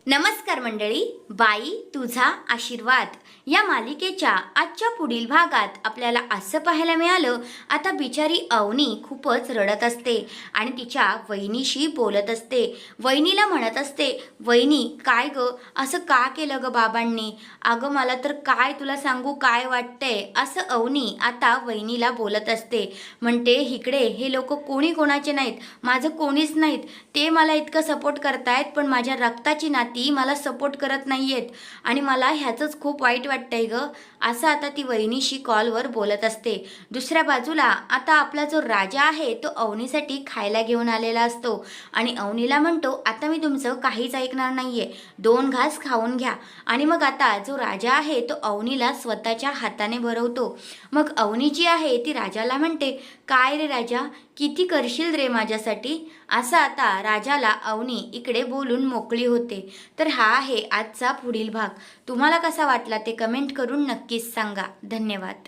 नमस्कार मंडळी, बाई तुझा आशीर्वाद या मालिकेच्या आजच्या पुढील भागात आपल्याला असं पाहायला मिळालं. आता बिचारी अवनी खूपच रडत असते आणि तिच्या वहिनीशी बोलत असते. वहिनीला म्हणत असते, वहिनी काय ग, असं का केलं ग बाबांनी? अगं मला तर काय तुला सांगू काय वाटतंय, असं अवनी आता वहिनीला बोलत असते. म्हणते इकडे हे लोक कोणी कोणाचे नाहीत, माझं कोणीच नाहीत, ते मला इतकं सपोर्ट करतायत पण माझ्या रक्ताची नाती मला सपोर्ट करत नाहीयेत आणि मला ह्याचंच खूप वाईट वाटतंय ग, असं आता ती वहिनीशी कॉलवर बोलत असते. दुसऱ्या बाजूला आता आपला जो राजा आहे तो अवनीसाठी खायला घेऊन आलेला असतो आणि अवनीला म्हणतो, आता मी तुमचं काहीच ऐकणार नाहीये, 2 घास खाऊन घ्या. आणि मग आता जो राजा आहे तो अवनीला स्वतःच्या हाताने भरवतो. मग अवनी जी आहे ती राजाला म्हणते, काय रे राजा, किती करशील रे माझ्यासाठी, असं आता राजाला अवनी इकडे बोलून मोकळी होते. तर हा आहे आजचा पुढील भाग. तुम्हाला कसा वाटला ते कमेंट करून नक्कीच सांगा. धन्यवाद.